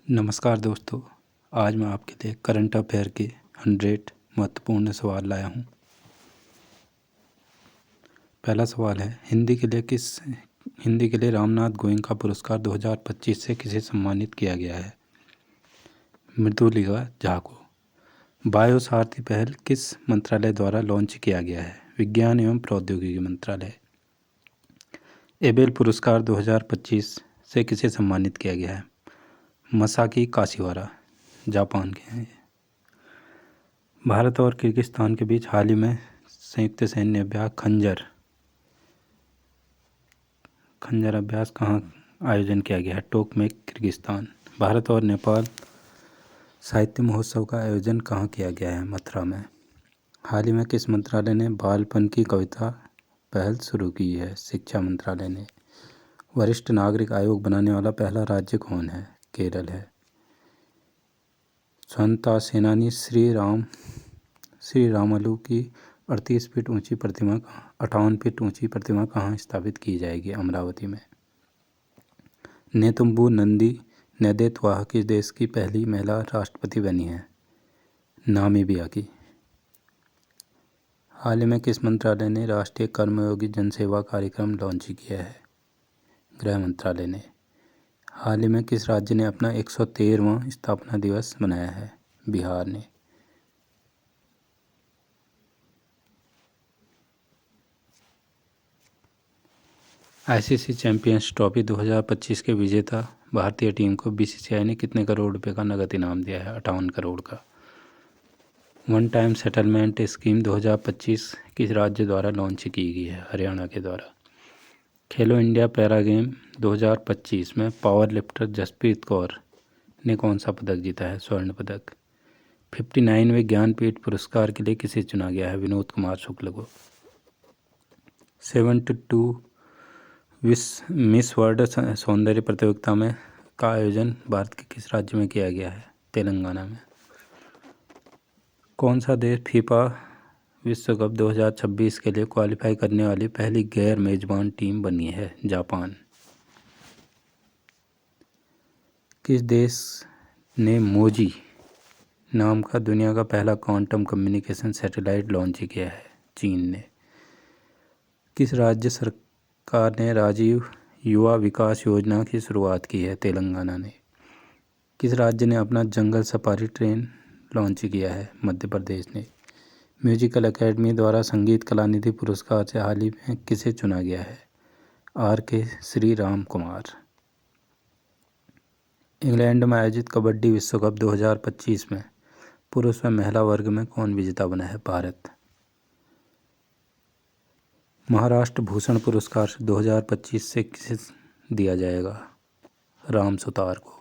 नमस्कार दोस्तों। आज मैं आपके लिए करंट अफेयर के 100 महत्वपूर्ण सवाल लाया हूँ। पहला सवाल है, हिंदी के लिए रामनाथ गोयनका पुरस्कार 2025 से किसे सम्मानित किया गया है? मृदुलिका झा को। बायो सारथी पहल किस मंत्रालय द्वारा लॉन्च किया गया है? विज्ञान एवं प्रौद्योगिकी मंत्रालय। एबेल पुरस्कार 2025 से किसे सम्मानित किया गया है? मसाकी काशिवारा, जापान के हैं। भारत और किर्गिस्तान के बीच हाल ही में संयुक्त सैन्य अभ्यास खंजर अभ्यास कहाँ आयोजन किया गया है? टोक में, किर्गिस्तान। भारत और नेपाल साहित्य महोत्सव का आयोजन कहाँ किया गया है? मथुरा में। हाल ही में किस मंत्रालय ने बालपन की कविता पहल शुरू की है? शिक्षा मंत्रालय ने। वरिष्ठ नागरिक आयोग बनाने वाला पहला राज्य कौन है? केरल है। स्वतंत्रता सेनानी श्री रामलू की 58 फीट ऊंची प्रतिमा कहाँ स्थापित की जाएगी? अमरावती में। नेतुम्बू नंदी नेदेतवाह किस देश की पहली महिला राष्ट्रपति बनी है? नामीबिया की। हाल ही में किस मंत्रालय ने राष्ट्रीय कर्मयोगी जनसेवा कार्यक्रम लॉन्च किया है? गृह मंत्रालय ने। हाल ही में किस राज्य ने अपना 113वां स्थापना दिवस मनाया है? बिहार ने। आईसीसी चैंपियंस ट्रॉफी 2025 के विजेता भारतीय टीम को बीसीसीआई ने कितने करोड़ रुपए का नगद इनाम दिया है? 58 करोड़ का। वन टाइम सेटलमेंट स्कीम 2025 किस राज्य द्वारा लॉन्च की गई है? हरियाणा के द्वारा। खेलो इंडिया पैरा गेम 2025 में पावर लिफ्टर जसप्रीत कौर ने कौन सा पदक जीता है? स्वर्ण पदक। 59वें ज्ञानपीठ पुरस्कार के लिए किसे चुना गया है? विनोद कुमार शुक्ल को। 72 मिस वर्ल्ड सौंदर्य प्रतियोगिता में का आयोजन भारत के किस राज्य में किया गया है? तेलंगाना में। कौन सा देश फीफा विश्व कप 2026 के लिए क्वालिफाई करने वाली पहली गैर मेजबान टीम बनी है? जापान। किस देश ने मोजी नाम का दुनिया का पहला क्वांटम कम्युनिकेशन सैटेलाइट लॉन्च किया है? चीन ने। किस राज्य सरकार ने राजीव युवा विकास योजना की शुरुआत की है? तेलंगाना ने। किस राज्य ने अपना जंगल सफारी ट्रेन लॉन्च किया है? मध्य प्रदेश ने। म्यूजिकल एकेडमी द्वारा संगीत कलानिधि पुरस्कार से हाल ही में किसे चुना गया है? आर.के. श्री राम कुमार। इंग्लैंड में आयोजित कबड्डी विश्व कप 2025 में पुरुष व महिला वर्ग में कौन विजेता बना है? भारत। महाराष्ट्र भूषण पुरस्कार 2025 से किसे दिया जाएगा? राम सुतार को।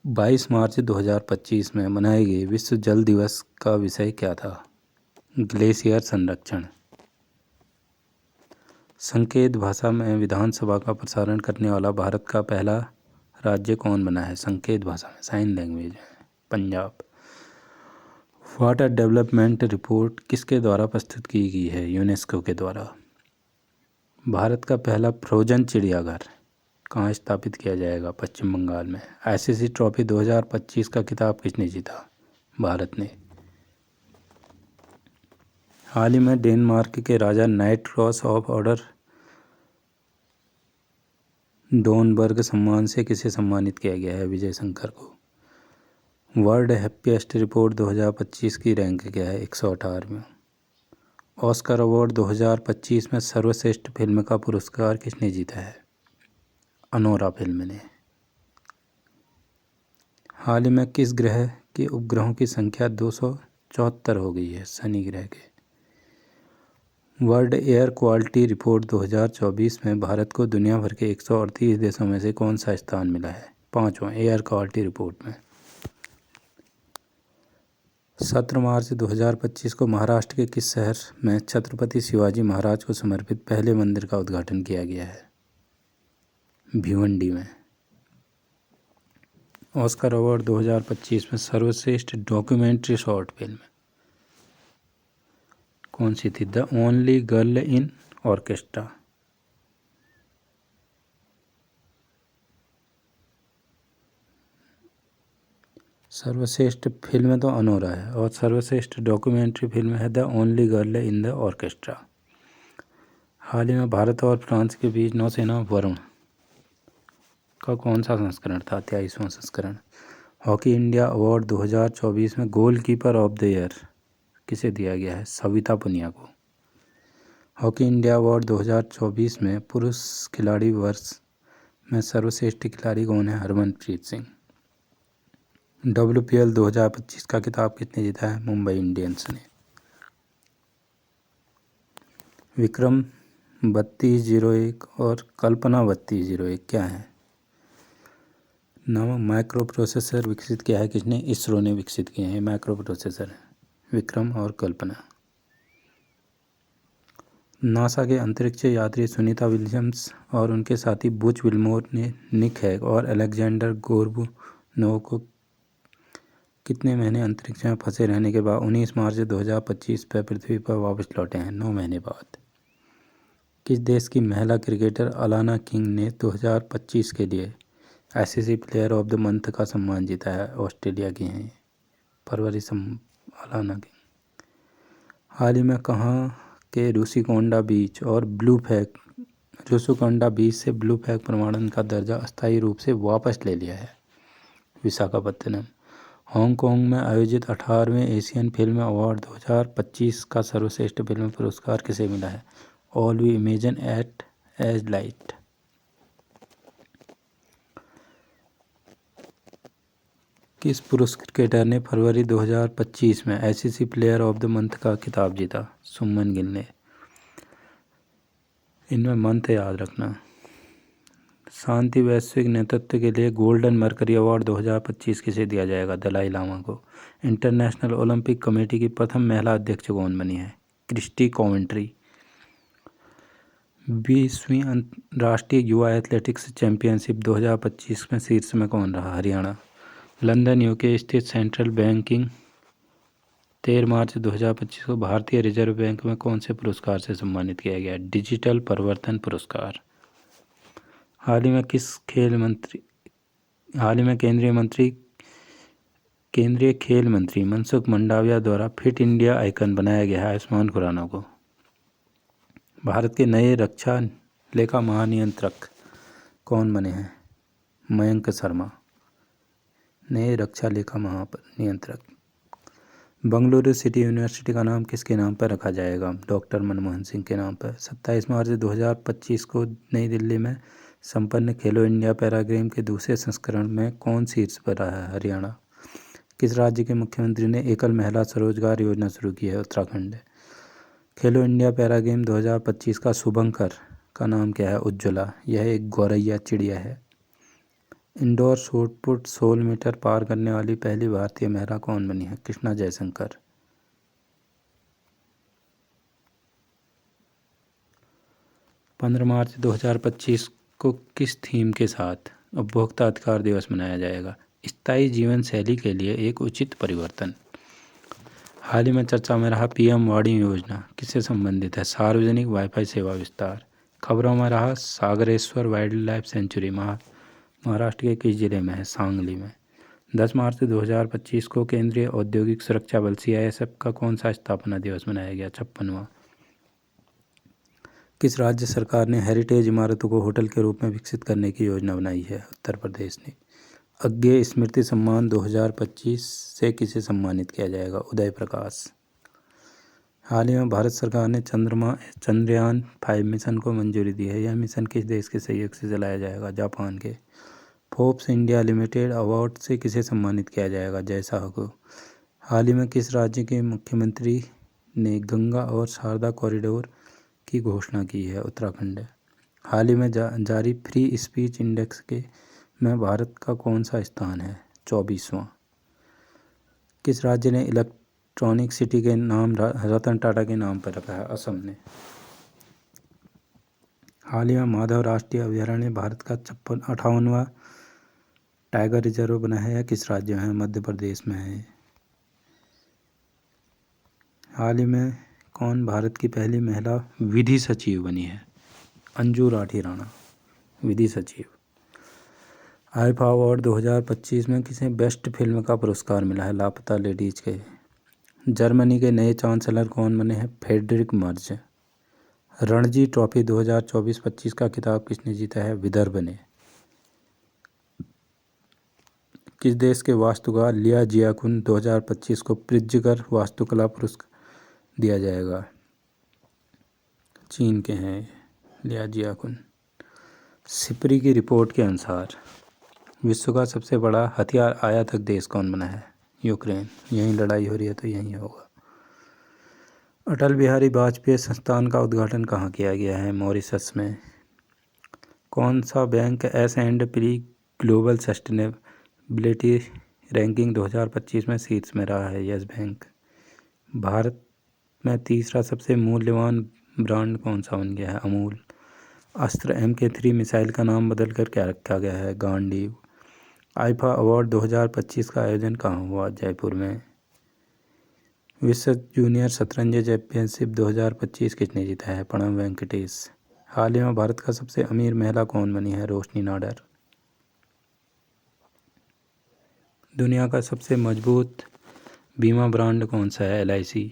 22 मार्च 2025 में मनाए गए विश्व जल दिवस का विषय क्या था? ग्लेशियर संरक्षण। संकेत भाषा में विधानसभा का प्रसारण करने वाला भारत का पहला राज्य कौन बना है? संकेत भाषा में, साइन लैंग्वेज में, पंजाब। वाटर डेवलपमेंट रिपोर्ट किसके द्वारा प्रस्तुत की गई है? यूनेस्को के द्वारा। भारत का पहला फ्रोजन चिड़ियाघर कहाँ स्थापित किया जाएगा? पश्चिम बंगाल में। आईसीसी ट्रॉफी 2025 का खिताब किसने जीता? भारत ने। हाल ही में डेनमार्क के राजा नाइट क्रॉस ऑफ ऑर्डर डोनबर्ग सम्मान से किसे सम्मानित किया गया है? विजय शंकर को। वर्ल्ड हैप्पीएस्ट रिपोर्ट 2025 की रैंक क्या है? 118 ऑस्कर अवार्ड 2025 में सर्वश्रेष्ठ फिल्म का पुरस्कार किसने जीता है? अनोरा फिल्म ने। हाल ही में किस ग्रह के उपग्रहों की संख्या 274 हो गई है? शनि ग्रह के। वर्ल्ड एयर क्वालिटी रिपोर्ट 2024 में भारत को दुनिया भर के 138 देशों में से कौन सा स्थान मिला है? 5वां एयर क्वालिटी रिपोर्ट में। 17 मार्च 2025 को महाराष्ट्र के किस शहर में छत्रपति शिवाजी महाराज को समर्पित पहले मंदिर का उद्घाटन किया गया है? भिवंडी में। ऑस्कर अवार्ड 2025 में सर्वश्रेष्ठ डॉक्यूमेंट्री शॉर्ट फिल्म कौन सी थी? The only girl in orchestra. सर्वश्रेष्ठ फिल्म तो अनोरा है और सर्वश्रेष्ठ डॉक्यूमेंट्री फिल्म है the only girl in the orchestra. हाल ही में भारत और फ्रांस के बीच नौसेना वरुण का कौन सा संस्करण था? 23वां संस्करण। हॉकी इंडिया अवार्ड 2024 में गोलकीपर ऑफ द ईयर किसे दिया गया है? सविता पुनिया को। हॉकी इंडिया अवार्ड 2024 में पुरुष खिलाड़ी वर्ष में सर्वश्रेष्ठ खिलाड़ी कौन है? हरमनप्रीत सिंह। WPL 2025 का खिताब किसने जीता है? मुंबई इंडियंस ने। विक्रम 3201 और कल्पना 3201 क्या है? नामक माइक्रो प्रोसेसर विकसित किया है किसने? इसरो ने विकसित किए हैं माइक्रो प्रोसेसर विक्रम और कल्पना। नासा के अंतरिक्ष यात्री सुनीता विलियम्स और उनके साथी बुच विल्मोर ने निक हैग और अलेक्जेंडर गोर्बुनोव को कितने महीने अंतरिक्ष में फंसे रहने के बाद 19 मार्च 2025 पर पृथ्वी पर वापस लौटे हैं? 9 महीने बाद। किस देश की महिला क्रिकेटर अलाना किंग ने 2025 के लिए ICC player of the month का सम्मान जीता है? ऑस्ट्रेलिया की हैं अलाना किंग। हाल ही में कहाँ के रूसीकोंडा बीच और रूसीकोंडा बीच से ब्लू फ्लैग प्रमाणन का दर्जा अस्थायी रूप से वापस ले लिया है? विशाखापत्तनम। हांगकांग में आयोजित 18वें एशियन फिल्म अवार्ड 2025 का सर्वश्रेष्ठ फिल्म पुरस्कार किसे मिला है? All we imagine at age light. किस पुरुष क्रिकेटर ने फरवरी 2025 में ICC player of the month का खिताब जीता? सुमन गिल ने। इनमें मंथ याद रखना। शांति वैश्विक नेतृत्व के लिए गोल्डन मरकरी अवार्ड 2025 किसे दिया जाएगा? दलाई लामा को। इंटरनेशनल ओलंपिक कमेटी की प्रथम महिला अध्यक्ष कौन बनी है? Kirsty Coventry. 20वीं राष्ट्रीय युवा एथलेटिक्स चैंपियनशिप 2025 में शीर्ष में कौन रहा? हरियाणा। लंदन यूके स्थित सेंट्रल बैंकिंग 13 मार्च 2025 को भारतीय रिजर्व बैंक में कौन से पुरस्कार से सम्मानित किया गया? डिजिटल परिवर्तन पुरस्कार। हाल ही में केंद्रीय खेल मंत्री मनसुख मंडाविया द्वारा फिट इंडिया आइकन बनाया गया है आयुष्मान खुराना को। भारत के नए रक्षा लेखा महानियंत्रक कौन बने हैं? मयंक शर्मा, नए रक्षा लेखा महानियंत्रक। बंगलुरु सिटी यूनिवर्सिटी का नाम किसके नाम पर रखा जाएगा? डॉक्टर मनमोहन सिंह के नाम पर। 27 मार्च 2025 को नई दिल्ली में संपन्न खेलो इंडिया पैरा गेम के दूसरे संस्करण में कौन शीर्ष पर रहा है? हरियाणा। किस राज्य के मुख्यमंत्री ने एकल महिला स्वरोजगार योजना शुरू की है? उत्तराखंड। खेलो इंडिया पैरा गेम 2025 का शुभंकर का नाम क्या है? उज्ज्वला। यह एक गौरैया चिड़िया है। इंडोर शॉटपुट 16 मीटर पार करने वाली पहली भारतीय महिला कौन बनी है? कृष्णा जयशंकर। 15 मार्च 2025 को किस थीम के साथ उपभोक्ता अधिकार दिवस मनाया जाएगा? स्थायी जीवन शैली के लिए एक उचित परिवर्तन। हाल ही में चर्चा में रहा PM वाणी योजना किससे संबंधित है? सार्वजनिक वाईफाई सेवा विस्तार। खबरों में रहा Sagareshwar wild life sanctuary Maharashtra के किस जिले में है? सांगली में। 10 मार्च 2025 को केंद्रीय औद्योगिक सुरक्षा बल CISF का कौन सा स्थापना दिवस मनाया गया? 56वां। किस राज्य सरकार ने हेरिटेज इमारतों को होटल के रूप में विकसित करने की योजना बनाई है? उत्तर प्रदेश ने। अज्ञेय स्मृति सम्मान 2025 से किसे सम्मानित किया जाएगा? उदय प्रकाश। हाल ही में भारत सरकार ने चंद्रयान 5 मिशन को मंजूरी दी है। यह मिशन किस देश के सहयोग से चलाया जाएगा? जापान के। फोर्ब्स इंडिया लिमिटेड अवार्ड से किसे सम्मानित किया जाएगा? जय शाह को। हाल ही में किस राज्य के मुख्यमंत्री ने गंगा और शारदा कॉरिडोर की घोषणा की है? उत्तराखंड। हाल ही में जारी फ्री स्पीच इंडेक्स में भारत का कौन सा स्थान है? 24वां। किस राज्य ने इलेक्ट्रॉनिक सिटी के नाम रतन टाटा के नाम पर रखा है? असम ने। हाल ही में माधव राष्ट्रीय अभयारण्य भारत का 58वां टाइगर रिजर्व बना है या किस राज्य में है? मध्य प्रदेश में है। हाल ही में कौन भारत की पहली महिला विधि सचिव बनी है? अंजू राठी राणा, विधि सचिव। आईफा अवार्ड 2025 में किसे बेस्ट फिल्म का पुरस्कार मिला है? लापता लेडीज के। जर्मनी के नए चांसलर कौन बने हैं? Friedrich Merz. रणजी ट्रॉफी 2024-25 का खिताब किसने जीता है? विदर्भ ने। किस देश के वास्तुकार लिया जियाकुन 2025 को प्रिज्जकर वास्तुकला पुरस्कार दिया जाएगा? चीन के हैं लिया जियाकुन। सिपरी की रिपोर्ट के अनुसार विश्व का सबसे बड़ा हथियार आयातक देश कौन बना है? यूक्रेन। यहीं लड़ाई हो रही है तो यहीं होगा। अटल बिहारी वाजपेयी संस्थान का उद्घाटन कहाँ किया गया है? मॉरिशस में। कौन सा bank S&P global sustainability ranking 2025 में शीर्ष में रहा है? Yes bank. भारत में तीसरा सबसे मूल्यवान ब्रांड कौन सा बन गया है? अमूल। अस्त्र MK3 मिसाइल का नाम बदलकर क्या रखा गया है? गांडीव। आईफा अवार्ड 2025 का आयोजन कहाँ हुआ? जयपुर में। विश्व जूनियर शतरंज चैंपियनशिप 2025 किसने जीता है? प्रणव वेंकटेश। हाल ही में भारत का सबसे अमीर महिला कौन बनी है? रोशनी नाडर। दुनिया का सबसे मजबूत बीमा ब्रांड कौन सा है? LIC।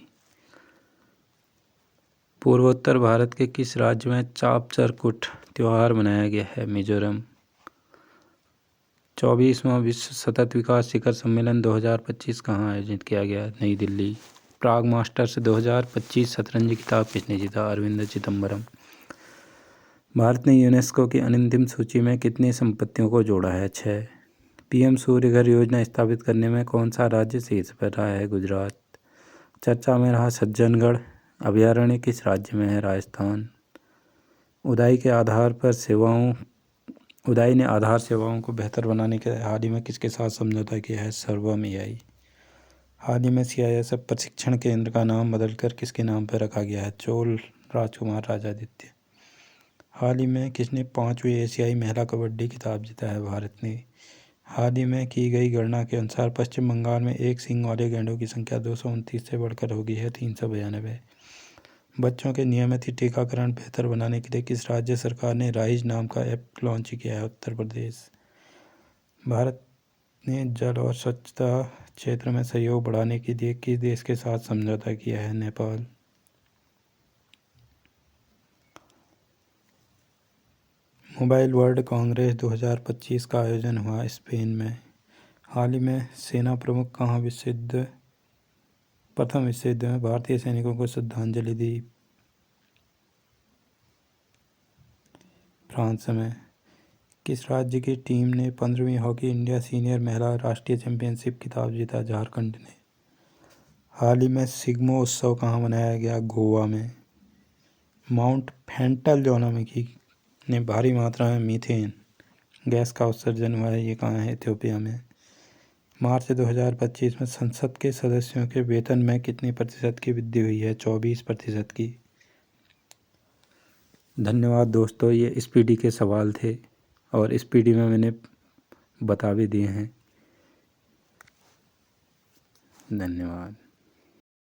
पूर्वोत्तर भारत के किस राज्य में चापचरकुट त्यौहार मनाया गया है? मिजोरम। 24वां विश्व सतत विकास शिखर सम्मेलन 2025 कहाँ आयोजित किया गया? नई दिल्ली। प्राग मास्टर्स 2025 शतरंज खिताब किसने जीता? अरविंद चिदम्बरम। भारत ने यूनेस्को की अंतिम सूची में कितनी संपत्तियों को जोड़ा है? 6। PM सूर्य घर योजना स्थापित करने में कौन सा राज्य शीर्ष पर रहा है? गुजरात। चर्चा में रहा सज्जनगढ़ अभयारण्य किस राज्य में है? राजस्थान। उदाई ने आधार सेवाओं को बेहतर बनाने के हाल ही में किसके साथ समझौता किया है? सर्वम AI। हाल ही में CISF प्रशिक्षण केंद्र का नाम बदलकर किसके नाम पर रखा गया है? चोल राजकुमार राजादित्य। हाल ही में किसने 5वीं एशियाई महिला कबड्डी खिताब जीता है? भारत ने। हाल ही में की गई गणना के अनुसार पश्चिम बंगाल में एक सींग वाले गैंडों की संख्या 229 से बढ़कर हो गई है 392। बच्चों के नियमित टीकाकरण बेहतर बनाने के लिए किस राज्य सरकार ने राइज नाम का ऐप लॉन्च किया है? उत्तर प्रदेश। भारत ने जल और स्वच्छता क्षेत्र में सहयोग बढ़ाने के लिए किस देश के साथ समझौता किया है? नेपाल। मोबाइल वर्ल्ड कांग्रेस 2025 का आयोजन हुआ स्पेन में। हाल ही में सेना प्रमुख कहाँ प्रथम विश्व युद्ध में भारतीय सैनिकों को श्रद्धांजलि दी? फ्रांस में। किस राज्य की टीम ने 15वीं हॉकी इंडिया सीनियर महिला राष्ट्रीय चैंपियनशिप खिताब जीता? झारखंड ने। हाल ही में सिग्मो उत्सव कहाँ मनाया गया? गोवा में। माउंट फैंटल ज्वालामुखी ने भारी मात्रा में मीथेन गैस का उत्सर्जन हुआ है। ये कहाँ है? इथियोपिया में। मार्च 2025 में संसद के सदस्यों के वेतन में कितनी प्रतिशत की वृद्धि हुई है? 24% की। धन्यवाद दोस्तों, ये SPD के सवाल थे और SPD में मैंने बता भी दिए हैं। धन्यवाद।